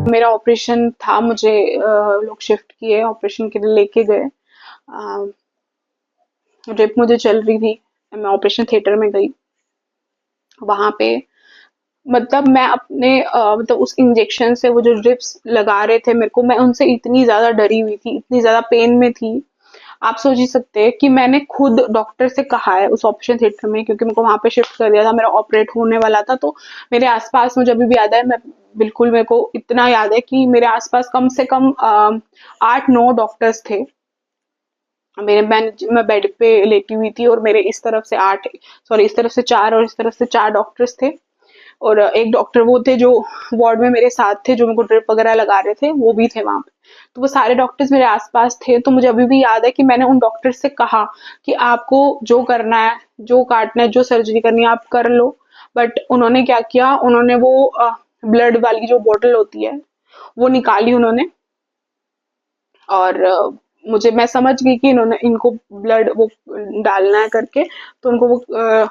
मेरा ऑपरेशन था, मुझे लोग शिफ्ट किए, ऑपरेशन के लिए लेके गए। ड्रिप मुझे चल रही थी, मैं ऑपरेशन थिएटर में गई। वहां पे मतलब मैं अपने मतलब उस इंजेक्शन से, वो जो ड्रिप्स लगा रहे थे मेरे को, मैं उनसे इतनी ज्यादा डरी हुई थी, इतनी ज्यादा पेन में थी। आप सोच ही सकते हैं कि मैंने खुद डॉक्टर से कहा है उस ऑपरेशन थिएटर में, क्योंकि मेरे को वहां पे शिफ्ट कर दिया था, मेरा ऑपरेट होने वाला था। तो मेरे आसपास, मुझे अभी भी याद है, मैं बिल्कुल, मेरे को इतना याद है कि मेरे आसपास कम से कम 8-9 डॉक्टर्स थे। मैं बेड पे लेटी हुई थी, और मेरे इस तरफ से 8, सॉरी, इस तरफ से 4 और इस तरफ से 4 डॉक्टर्स थे। और एक डॉक्टर वो थे जो वार्ड में मेरे साथ थे, जो मेरे को ड्रिप वगैरह लगा रहे थे, वो भी थे वहां पे। तो वो सारे डॉक्टर्स मेरे आसपास थे। तो मुझे अभी भी याद है कि मैंने उन डॉक्टर से कहा कि आपको जो करना है, जो काटना है, जो सर्जरी करनी है, आप कर लो। बट उन्होंने क्या किया, उन्होंने वो ब्लड वाली जो बोतल होती है, वो निकाली उन्होंने। और मुझे, मैं समझ गई कि इन्होंने, इनको ब्लड वो डालना है करके। तो उनको वो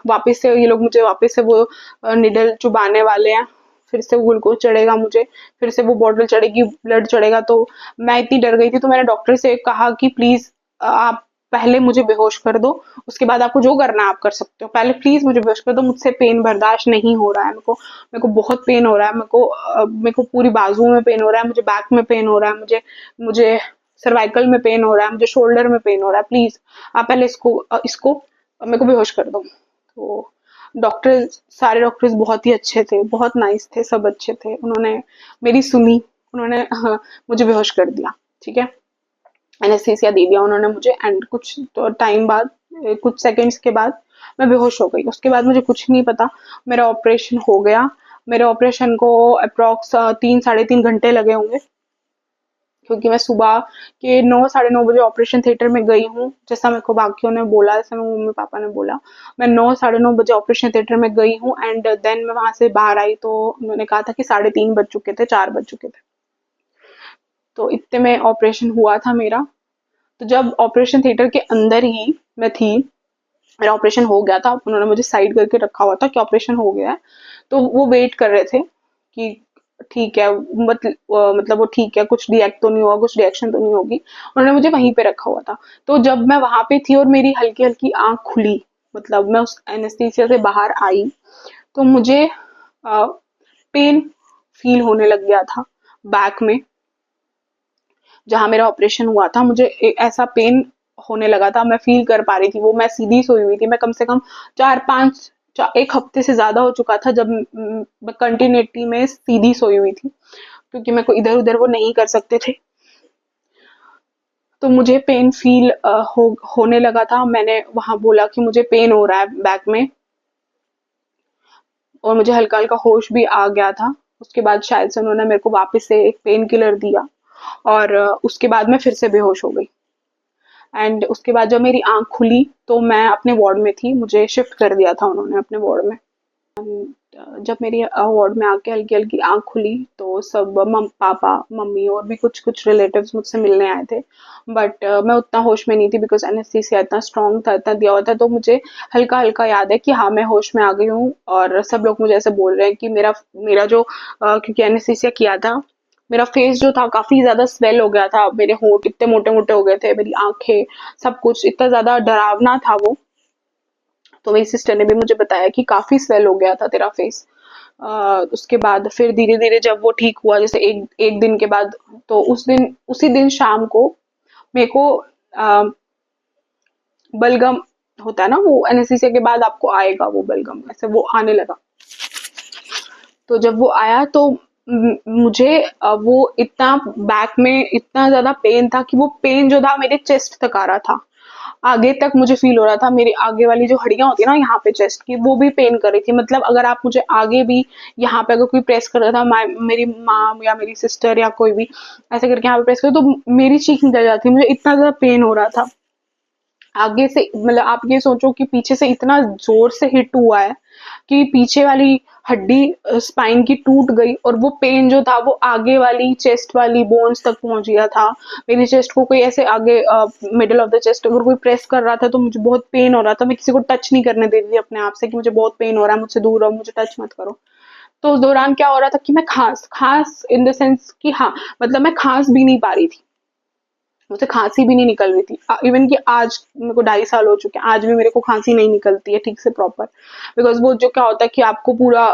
वापस से, ये लोग मुझे वापस से वो निडल चुबाने वाले हैं। फिर से ग्लूकोज चढ़ेगा मुझे, फिर से वो बॉटल चढ़ेगी, ब्लड चढ़ेगा। तो मैं इतनी डर गई थी, तो मैंने डॉक्टर से कहा कि प्लीज आप पहले मुझे बेहोश कर दो, उसके बाद आपको जो करना है आप कर सकते हो, पहले प्लीज मुझे बेहोश कर दो, मुझसे पेन बर्दाश्त नहीं हो रहा है। मेरे को बहुत पेन हो रहा है, मेरे को पूरी बाजू में पेन हो रहा है, मुझे बैक में पेन हो रहा है, मुझे मुझे सर्वाइकल में पेन हो रहा है, मुझे शोल्डर में पेन हो रहा है, प्लीज आप पहले इसको मेरे को बेहोश कर दो। तो डॉक्टर, सारे डॉक्टर्स बहुत ही अच्छे थे, बहुत नाइस थे, सब अच्छे थे। उन्होंने मेरी सुनी, उन्होंने मुझे बेहोश कर दिया। ठीक है, एनेस्थीसिया दे दिया उन्होंने मुझे। एंड कुछ तो टाइम बाद, कुछ सेकंड्स के बाद मैं बेहोश हो गई। उसके बाद मुझे कुछ नहीं पता, मेरा ऑपरेशन हो गया। मेरे ऑपरेशन को अप्रोक्स 3-3.5 घंटे लगे होंगे, क्योंकि मैं सुबह के 9-9:30 बजे ऑपरेशन थिएटर में गई हूँ, जैसा मेरे को बाकियों ने बोला, जैसा मेरे मम्मी पापा ने बोला। मैं 9-9:30 बजे ऑपरेशन थिएटर में गई हूँ, एंड देन मैं वहां से बाहर आई तो उन्होंने कहा था कि 3:30 बज चुके थे, 4 बज चुके थे। तो इतने में ऑपरेशन हुआ था मेरा। तो जब ऑपरेशन थिएटर के अंदर ही मैं थी, मेरा ऑपरेशन हो गया था, उन्होंने मुझे साइड करके रखा हुआ था कि ऑपरेशन हो गया है। तो वो वेट कर रहे थे कि ठीक है, मतलब वो ठीक है, कुछ रिएक्ट तो नहीं हुआ, कुछ रिएक्शन तो नहीं होगी। उन्होंने मुझे वहीं पे रखा हुआ था। तो जब मैं वहां पे थी और मेरी हल्की हल्की आंख खुली, मतलब मैं उस एनेस्थीसिया से बाहर आई, तो मुझे पेन फील होने लग गया था बैक में, जहां मेरा ऑपरेशन हुआ था। मुझे ऐसा पेन होने लगा था, मैं फील कर पा रही थी वो। मैं सीधी सोई हुई थी, मैं कम से कम एक हफ्ते से ज्यादा हो चुका था जब मैं कंटिन्यूटी में सीधी सोई हुई थी, क्योंकि मेरे को इधर उधर वो नहीं कर सकते थे। तो मुझे पेन फील होने लगा था। मैंने वहां बोला कि मुझे पेन हो रहा है बैक में, और मुझे हल्का हल्का होश भी आ गया था। उसके बाद शायद से उन्होंने मेरे को वापस से एक पेन किलर दिया, और उसके बाद मैं फिर से बेहोश हो गई। एंड उसके बाद जब मेरी आंख खुली तो मैं अपने वार्ड में थी, मुझे शिफ्ट कर दिया था उन्होंने अपने वार्ड में। जब मेरी वार्ड में आके हल्की हल्की आंख खुली, तो सब पापा, मम्मी और भी कुछ कुछ रिलेटिव्स मुझसे मिलने आए थे। बट मैं उतना होश में नहीं थी, बिकॉज एनेस्थीसिया इतना स्ट्रांग था, इतना दिया हुआ था। तो मुझे हल्का हल्का याद है कि हाँ, मैं होश में आ गई हूँ। और सब लोग मुझे ऐसे बोल रहे हैं कि मेरा मेरा जो क्योंकि एनेस्थीसिया किया था, मेरा फेस जो था काफी ज्यादा स्वेल हो गया था, मेरे होंठ इतने मोटे मोटे हो गए थे, मेरी आंखें, सब कुछ इतना ज्यादा डरावना था वो। तो मेरी सिस्टर ने भी मुझे बताया कि काफी स्वेल हो गया था तेरा फेस। उसके बाद फिर धीरे धीरे जब वो ठीक हुआ, जैसे एक एक दिन के बाद, तो उसी दिन शाम को मेरे को अ, बलगम होता है ना, वो एनेस्थीसिया के बाद आपको आएगा वो बलगम, ऐसे वो आने लगा। तो जब वो आया तो मुझे वो इतना बैक में इतना ज्यादा पेन था कि वो पेन जो था मेरे चेस्ट तक आ रहा था, आगे तक मुझे फील हो रहा था। मेरी आगे वाली जो हड्डियां होती है ना यहाँ पे चेस्ट की, वो भी पेन कर रही थी। मतलब अगर आप मुझे आगे भी यहाँ पे अगर कोई प्रेस कर रहा था, मेरी माँ या मेरी सिस्टर या कोई भी ऐसे करके यहाँ पे प्रेस कर, तो मेरी चीख निकल जाती, मुझे इतना ज्यादा पेन हो रहा था। आगे से, मतलब आप ये सोचो कि पीछे से इतना जोर से हिट हुआ है कि पीछे वाली हड्डी स्पाइन की टूट गई, और वो पेन जो था वो आगे वाली चेस्ट वाली बोन्स तक पहुंच गया था। मेरी चेस्ट को कोई ऐसे आगे, मिडिल ऑफ द चेस्ट अगर कोई प्रेस कर रहा था तो मुझे बहुत पेन हो रहा था। मैं किसी को टच नहीं करने दे रही थी अपने आप से कि मुझे बहुत पेन हो रहा है, मुझसे दूर रहो, मुझे टच मत करो। तो उस दौरान क्या हो रहा था कि मैं खांस खांस इन द सेंस कि हाँ, मतलब मैं खांस भी नहीं पा रही थी, मुझसे खांसी भी नहीं निकल रही थी। इवन कि आज मेरे को 2.5 साल हो चुके हैं, आज भी मेरे को खांसी नहीं निकलती है ठीक से प्रॉपर। बिकॉज वो जो क्या होता है कि आपको पूरा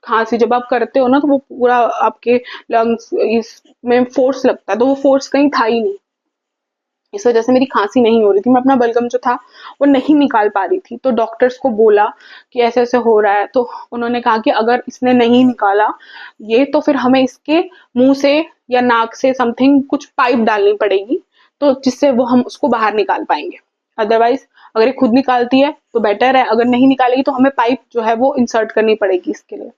खांसी जब आप करते हो ना, तो वो पूरा आपके लंग्स इसमें फोर्स लगता है, तो वो फोर्स कहीं था ही नहीं। इस वजह से मेरी खांसी नहीं हो रही थी, मैं अपना बलगम जो था वो नहीं निकाल पा रही थी। तो डॉक्टर्स को बोला कि ऐसे ऐसे हो रहा है, तो उन्होंने कहा कि अगर इसने नहीं निकाला ये, तो फिर हमें इसके मुंह से या नाक से समथिंग कुछ पाइप डालनी पड़ेगी, तो जिससे वो हम उसको बाहर निकाल पाएंगे। अदरवाइज अगर ये खुद निकालती है तो बेटर है, अगर नहीं निकालेगी तो हमें पाइप जो है वो इंसर्ट करनी पड़ेगी इसके लिए।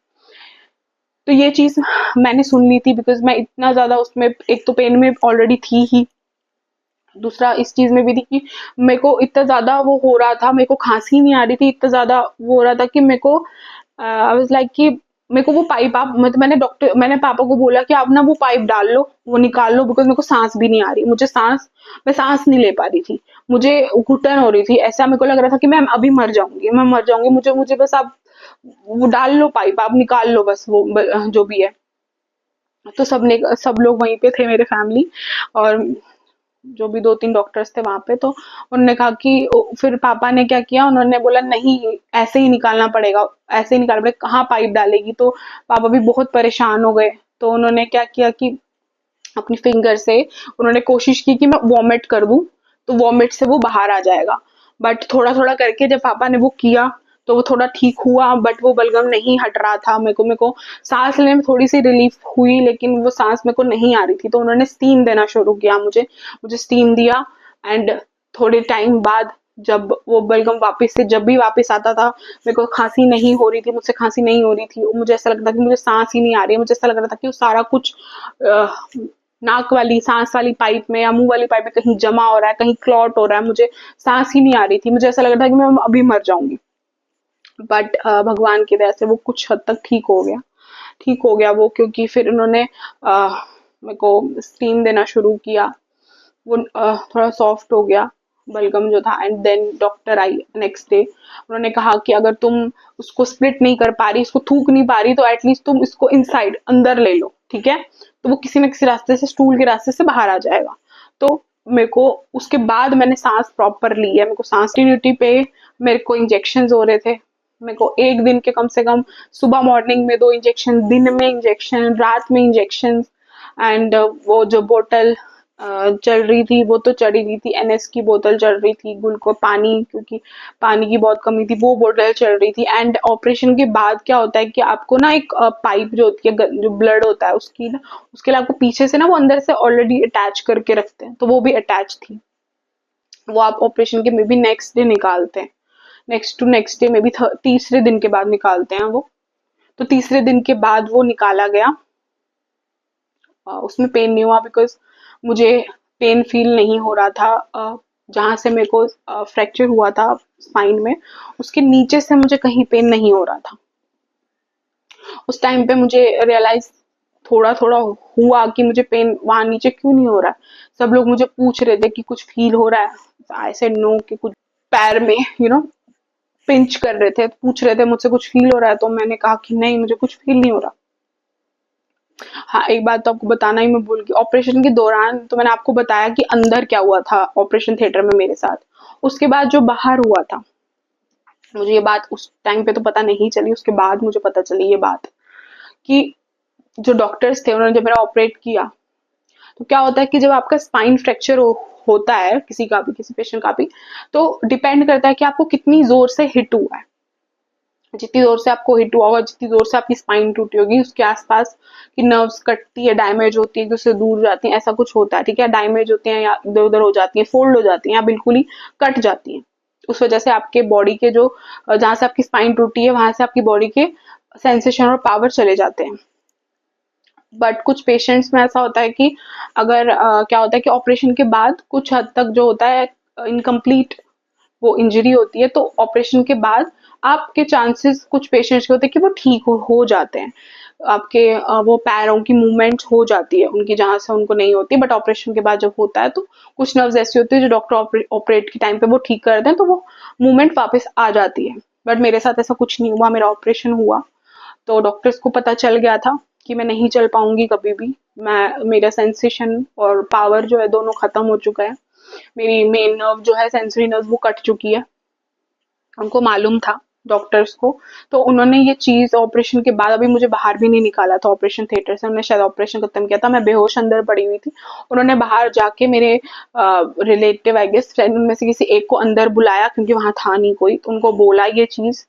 तो ये चीज मैंने सुन ली थी, बिकॉज मैं इतना ज्यादा उसमें, एक तो पेन में ऑलरेडी थी ही, दूसरा इस चीज में भी थी कि मेरे को इतना ज्यादा वो हो रहा था, मेरे को खांसी नहीं आ रही थी, इतना ज्यादा वो हो रहा था कि मेरे को आई वाज लाइक कि मेरे को वो पाइप आप मतलब मैंने पापा को बोला कि आप ना वो पाइप डाल लो, वो निकाल लो, बिकॉज मेरे को सांस भी नहीं आ रही, मैं सांस नहीं ले पा रही थी, मुझे घुटन हो रही थी, ऐसा मेरे को लग रहा था कि मैं अभी मर जाऊंगी, मुझे मुझे बस आप वो डाल लो पाइप, आप निकाल लो बस वो जो भी है। तो सब लोग वहीं पे थे, मेरे फैमिली और जो भी 2-3 डॉक्टर्स थे वहां पे। तो उन्होंने कहा कि फिर पापा ने क्या किया, उन्होंने बोला नहीं ऐसे ही निकालना पड़ेगा, ऐसे ही निकालना पड़ेगा, कहाँ पाइप डालेगी। तो पापा भी बहुत परेशान हो गए। तो उन्होंने क्या किया कि अपनी फिंगर से उन्होंने कोशिश की कि मैं वॉमिट कर दूं, तो वॉमिट से वो बाहर आ जाएगा। बट थोड़ा थोड़ा करके जब पापा ने वो किया तो वो थोड़ा ठीक हुआ, बट वो बलगम नहीं हट रहा था। मेरे को सांस लेने में थोड़ी सी रिलीफ हुई, लेकिन वो सांस मेरे को नहीं आ रही थी। तो उन्होंने स्टीम देना शुरू किया, मुझे मुझे स्टीम दिया। एंड थोड़े टाइम बाद जब वो बलगम वापस से जब भी वापस आता था, मेरे को खांसी नहीं हो रही थी, मुझसे खांसी नहीं हो रही थी, मुझे ऐसा लगता था कि मुझे सांस ही नहीं आ रही है, मुझे ऐसा लग रहा था कि वो सारा कुछ नाक वाली सांस वाली पाइप में या मुंह वाली पाइप में कहीं जमा हो रहा है, कहीं क्लॉट हो रहा है, मुझे सांस ही नहीं आ रही थी, मुझे ऐसा लग रहा था कि मैं अभी मर जाऊंगी। बट भगवान की दया से वो कुछ हद तक ठीक हो गया वो, क्योंकि फिर उन्होंने मेरे को स्टीम देना शुरू किया, वो थोड़ा सॉफ्ट हो गया बलगम जो था। And then doctor I next day, उन्होंने कहा कि अगर तुम उसको स्प्लिट नहीं कर पा रही, इसको थूक नहीं पा रही, तो एटलीस्ट तुम इसको इनसाइड अंदर ले लो, ठीक है, तो वो किसी न किसी रास्ते से, स्टूल के रास्ते से बाहर आ जाएगा। तो मेरे को उसके बाद मैंने सांस प्रॉपर ली है, मेरे को सांस ड्यूटी पे मेरे को इंजेक्शन हो रहे थे, मेरे को एक दिन के कम से कम सुबह मॉर्निंग में 2 इंजेक्शन, दिन में इंजेक्शन, रात में इंजेक्शन। एंड वो जो बोतल चल रही थी वो तो चढ़ी रही थी, एनएस की बोतल चल रही थी, ग्लूको पानी, क्योंकि पानी की बहुत कमी थी, वो बोतल चल रही थी। एंड ऑपरेशन के बाद क्या होता है कि आपको ना एक पाइप जो होती है, जो ब्लड होता है उसकी ना, उसके लिए आपको पीछे से ना वो अंदर से ऑलरेडी अटैच करके रखते हैं, तो वो भी अटैच थी। वो आप ऑपरेशन के मे बी नेक्स्ट डे निकालते हैं, नेक्स्ट टू नेक्स्ट डे में भी तीसरे दिन के बाद निकालते हैं वो। तो तीसरे दिन के बाद वो निकाला गया। उसमें पेन नहीं हुआ, बिकॉज मुझे पेन फील नहीं हो रहा था। जहाँ से मेरे को फ्रैक्चर हुआ था स्पाइन में, उसके नीचे से मुझे कहीं पेन नहीं हो रहा था। उस टाइम पे मुझे रियलाइज थोड़ा थोड़ा हुआ कि मुझे पेन वहां नीचे क्यों नहीं हो रहा है। सब लोग मुझे पूछ रहे थे कि कुछ फील हो रहा है, आई सेड नो, कि कुछ पैर में पिंच कर रहे थे, पूछ रहे थे मुझसे कुछ फील हो रहा है, तो मैंने कहा कि नहीं, मुझे कुछ फील नहीं हो रहा। हाँ, एक बात तो आपको बताना ही मैं भूल गई, ऑपरेशन के दौरान तो मैंने आपको बताया कि अंदर क्या हुआ था ऑपरेशन थिएटर में मेरे साथ। उसके बाद जो बाहर हुआ था, मुझे ये बात उस टाइम पे तो पता नहीं चली, उसके बाद मुझे पता चली ये बात कि जो डॉक्टर्स थे उन्होंने जब मेरा ऑपरेट किया, तो क्या होता है कि जब आपका स्पाइन फ्रैक्चर होता है किसी का भी, किसी पेशेंट का भी, तो डिपेंड करता है कि आपको कितनी जोर से हिट हुआ है। जितनी जोर से आपको हिट हुआ होगा, जितनी जोर से आपकी स्पाइन टूटी होगी, उसके आसपास की नर्व्स कटती है, डैमेज होती है, उससे दूर जाती है, ऐसा कुछ होता है, ठीक है, डैमेज होती है या इधर उधर हो जाती है, फोल्ड हो जाती है या बिल्कुल ही कट जाती है। उस वजह से आपके बॉडी के जो जहां से आपकी स्पाइन टूटी है वहां से आपकी बॉडी के सेंसेशन और पावर चले जाते हैं। बट कुछ पेशेंट्स में ऐसा होता है कि अगर क्या होता है कि ऑपरेशन के बाद कुछ हद तक जो होता है इनकम्प्लीट वो इंजरी होती है, तो ऑपरेशन के बाद आपके चांसेस कुछ पेशेंट्स के होते हैं कि वो ठीक हो जाते हैं, आपके वो पैरों की मूवमेंट हो जाती है उनकी जहां से उनको नहीं होती। बट ऑपरेशन के बाद जब होता है तो कुछ नर्व्स ऐसी होती है जो डॉक्टर ऑपरेट के टाइम पे वो ठीक कर देते हैं, तो वो मूवमेंट वापस आ जाती है। बट मेरे साथ ऐसा कुछ नहीं हुआ, मेरा ऑपरेशन हुआ, तो डॉक्टर्स को पता चल गया था कि मैं नहीं चल पाऊंगी कभी भी। मैं मेरा सेंसेशन और पावर जो है दोनों खत्म हो चुका है। मेरी मेन नर्व जो है, सेंसरी नर्व, वो कट चुकी है। उनको मालूम था, डॉक्टर्स को। तो उन्होंने ये चीज ऑपरेशन के बाद, अभी मुझे बाहर भी नहीं निकाला था ऑपरेशन थिएटर से, उन्होंने शायद ऑपरेशन खत्म किया था, मैं बेहोश अंदर पड़ी हुई थी। उन्होंने बाहर जाके मेरे रिलेटिव, आई गेस फ्रेंड उनमें से किसी एक को अंदर बुलाया, क्योंकि वहां था नहीं कोई, तो उनको बोला ये चीज।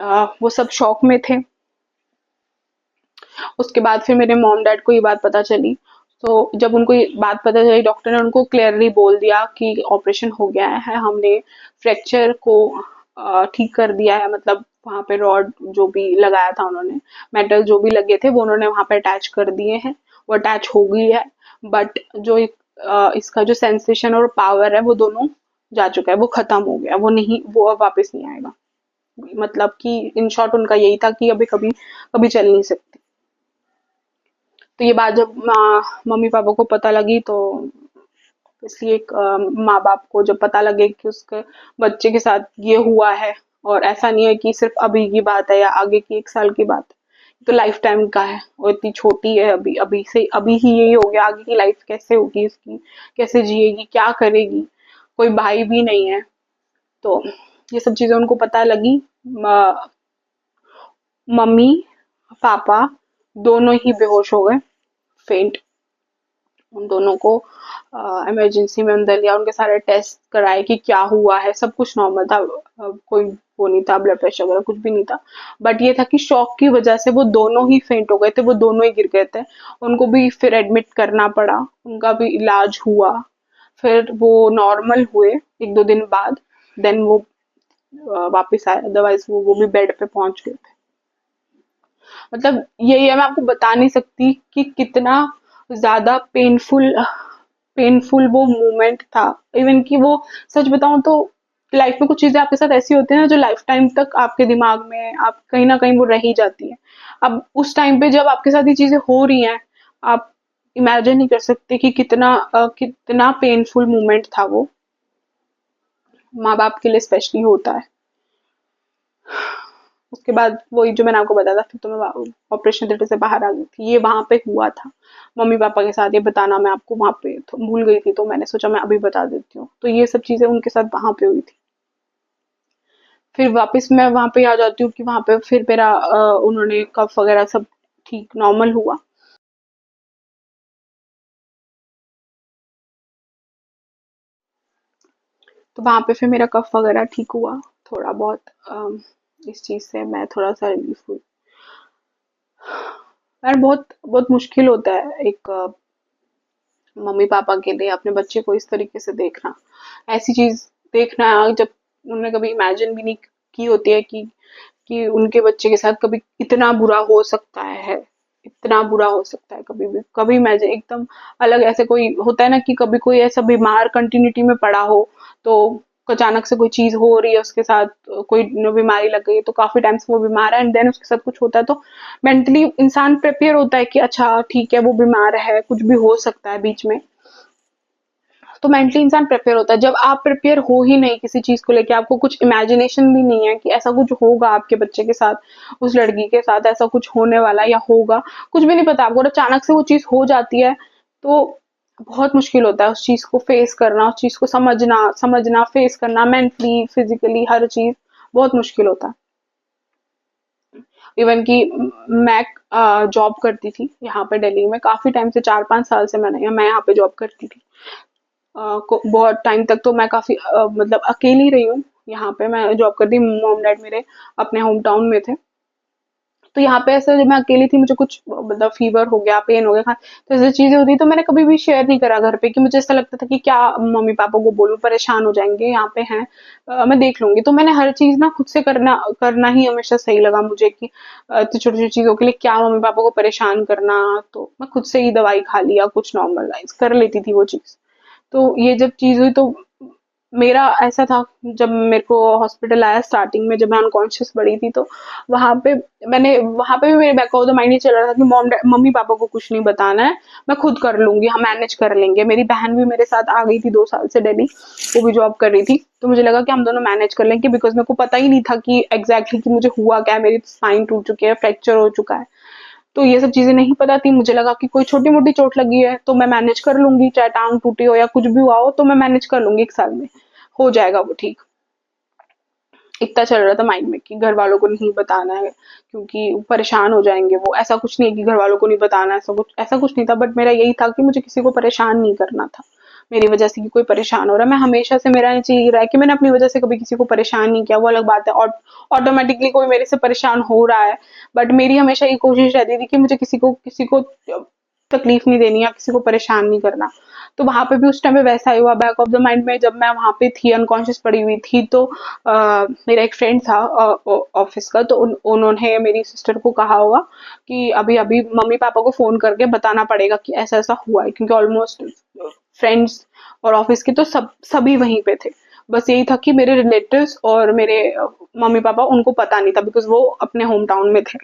वो सब शॉक में थे। उसके बाद फिर मेरे मॉम डैड को ये बात पता चली। तो जब उनको ये बात पता चली, डॉक्टर ने उनको क्लियरली बोल दिया कि ऑपरेशन हो गया है, हमने फ्रैक्चर को ठीक कर दिया है। मतलब वहां पे रॉड जो भी लगाया था उन्होंने, मेटल जो भी लगे थे वो उन्होंने वहां पे अटैच कर दिए हैं, वो अटैच हो गई है। बट जो इसका जो सेंसेशन और पावर है वो दोनों जा चुका है, वो खत्म हो गया, वो नहीं, वो अब वापस नहीं आएगा। मतलब कि इन शॉर्ट उनका यही था कि अभी कभी कभी चल नहीं सकती। तो ये बात जब मम्मी पापा को पता लगी, तो इसलिए एक माँ बाप को जब पता लगे कि उसके बच्चे के साथ ये हुआ है, और ऐसा नहीं है कि सिर्फ अभी की बात है या आगे की 1 साल की बात है, तो लाइफ टाइम का है, और इतनी छोटी है अभी, अभी से अभी ही यही हो गया, आगे की लाइफ कैसे होगी इसकी, कैसे जिएगी, क्या करेगी, कोई भाई भी नहीं है। तो ये सब चीजें उनको पता लगी। मम्मी पापा दोनों ही बेहोश हो गए, फेंट। उन दोनों को इमरजेंसी में अंदर लिया, उनके सारे टेस्ट कराए कि क्या हुआ है, सब कुछ नॉर्मल था। कोई वो नहीं था, ब्लड प्रेशर वगैरह कुछ भी नहीं था। बट ये था कि शॉक की वजह से वो दोनों ही फेंट हो गए थे, वो दोनों ही गिर गए थे। उनको भी फिर एडमिट करना पड़ा, उनका भी इलाज हुआ। फिर वो नॉर्मल हुए 1-2 दिन बाद, देन वो वापस आए, अदरवाइज वो भी बेड पे पहुंच गए थे। मतलब यही है, मैं आपको बता नहीं सकती कि कितना ज्यादा पेनफुल वो मोमेंट था। इवन कि वो, सच बताऊं तो, लाइफ में कुछ चीजें आपके साथ ऐसी होती है ना, जो लाइफ टाइम तक आपके दिमाग में, आप कहीं ना कहीं वो रह ही जाती है। अब उस टाइम पे जब आपके साथ ये चीजें हो रही हैं, आप इमेजिन नहीं कर सकते कि कितना पेनफुल मोमेंट था वो, माँ बाप के लिए स्पेशली होता है। उसके बाद वही जो मैंने आपको बताया था, फिर तो मैं ऑपरेशन थिएटर से बाहर आ गई थी। ये वहां पे हुआ था मम्मी पापा के साथ, ये बताना मैं आपको वहां पे तो भूल गई थी, तो मैंने सोचा मैं अभी बता देती हूँ। तो ये सब चीजें उनके साथ वहां पे हुई थी। फिर वापस मैं वहां पे आ जाती हूँ कि वहां पे फिर मेरा उन्होंने कफ वगैरह सब ठीक नॉर्मल हुआ। तो वहां पे फिर मेरा कफ वगैरह ठीक हुआ थोड़ा बहुत। इस चीज से मैं थोड़ा सा रिलीफ हुई। यार बहुत बहुत मुश्किल होता है एक मम्मी पापा के लिए अपने बच्चे को इस तरीके से देखना, ऐसी चीज देखना जब उन्होंने कभी इमेजिन भी नहीं की होती है कि उनके बच्चे के साथ कभी इतना बुरा हो सकता है, इतना बुरा हो सकता है कभी भी। कभी इमेजिन एकदम अलग, ऐसे कोई होता है ना कि कभी कोई ऐसा बीमार कंटिन्यूटी में पड़ा हो, तो अचानक से कोई चीज हो रही है उसके साथ, कोई बीमारी लग गई है, तो काफी टाइम से वो बीमार है, एंड देन उसके साथ कुछ होता है, तो मेंटली इंसान प्रिपेयर होता है कि अच्छा ठीक है वो बीमार है, कुछ भी हो सकता है बीच में। तो मेंटली इंसान प्रिपेयर होता है। जब आप प्रिपेयर हो ही नहीं किसी चीज को लेके, आपको कुछ इमेजिनेशन भी नहीं है कि ऐसा कुछ होगा आपके बच्चे के साथ, उस लड़की के साथ ऐसा कुछ होने वाला या होगा, कुछ भी नहीं पता आपको, और अचानक से वो चीज हो जाती है, तो बहुत मुश्किल होता है उस चीज को फेस करना, उस चीज को समझना फेस करना, मेंटली फिजिकली हर चीज बहुत मुश्किल होता है। इवन कि मैं जॉब करती थी यहाँ पे दिल्ली में काफी टाइम से, 4-5 साल से मैं यहाँ पे जॉब करती थी। बहुत टाइम तक तो मैं काफी मतलब अकेली रही हूँ। यहाँ पे मैं जॉब करती, मॉम डैड मेरे अपने होम टाउन में थे। तो यहाँ पे ऐसे जब मैं अकेली थी, मुझे कुछ मतलब फीवर हो गया, पेन हो गया, तो ऐसी चीजें होती, तो मैंने कभी भी शेयर नहीं करा घर पे, कि मुझे ऐसा लगता था कि क्या मम्मी पापा को बोलूं, परेशान हो जाएंगे, यहाँ पे हैं, मैं देख लूंगी। तो मैंने हर चीज ना खुद से करना करना ही हमेशा सही लगा मुझे, कि इतनी छोटी छोटी चीजों के लिए क्या मम्मी पापा को परेशान करना, तो मैं खुद से ही दवाई खा लिया, कुछ नॉर्मलाइज कर लेती थी वो चीज। तो ये जब चीज हुई, तो मेरा ऐसा था, जब मेरे को हॉस्पिटल आया स्टार्टिंग में, जब मैं अनकॉन्शियस पड़ी थी, तो वहां पे भी मेरे बैक ऑफ द माइंड ये चल रहा था कि मम्मी पापा को कुछ नहीं बताना है, मैं खुद कर लूंगी, हम मैनेज कर लेंगे। मेरी बहन भी मेरे साथ आ गई थी 2 साल से दिल्ली, वो भी जॉब कर रही थी, तो मुझे लगा कि हम दोनों मैनेज कर लेंगे, बिकॉज मेरे को पता ही नहीं था कि एग्जैक्टली कि मुझे हुआ क्या है, मेरी स्पाइन टूट चुकी है, फ्रैक्चर हो चुका है, तो ये सब चीजें नहीं पता थी। मुझे लगा कि कोई छोटी मोटी चोट लगी है तो मैं मैनेज कर लूंगी, चाहे टांग टूटी हो या कुछ भी हुआ हो तो मैं मैनेज कर लूंगी, 1 साल में हो जाएगा वो ठीक। इतना चल रहा था माइंड में कि घर वालों को नहीं बताना है क्योंकि वो परेशान हो जाएंगे। वो ऐसा कुछ नहीं है कि घर वालों को नहीं बताना, ऐसा कुछ नहीं था, बट मेरा यही था कि मुझे किसी को परेशान नहीं करना था मेरी वजह से कि कोई परेशान हो रहा है। मैं हमेशा से, मेरा नीचे ये रहा है कि मैंने अपनी वजह से कभी किसी को परेशान नहीं किया, वो अलग बात है, और ऑटोमेटिकली कोई मेरे से परेशान हो रहा है, बट मेरी हमेशा ये कोशिश रहती थी कि मुझे किसी को तकलीफ नहीं देनी या किसी को परेशान नहीं करना। तो वहां पे भी उस टाइम पे वैसा ही हुआ, बैक ऑफ द माइंड में जब मैं वहां पे थी, अनकॉन्शियस पड़ी हुई थी, तो मेरा एक फ्रेंड था ऑफिस का, तो उन्होंने मेरी सिस्टर को कहा होगा कि अभी अभी मम्मी पापा को फोन करके बताना पड़ेगा कि ऐसा ऐसा हुआ है, क्योंकि ऑलमोस्ट फ्रेंड्स और ऑफिस के तो सभी वहीं पे थे। बस यही था कि मेरे रिलेटिव्स और मेरे मम्मी पापा, उनको पता नहीं था, बिकॉज वो अपने होम टाउन में थे।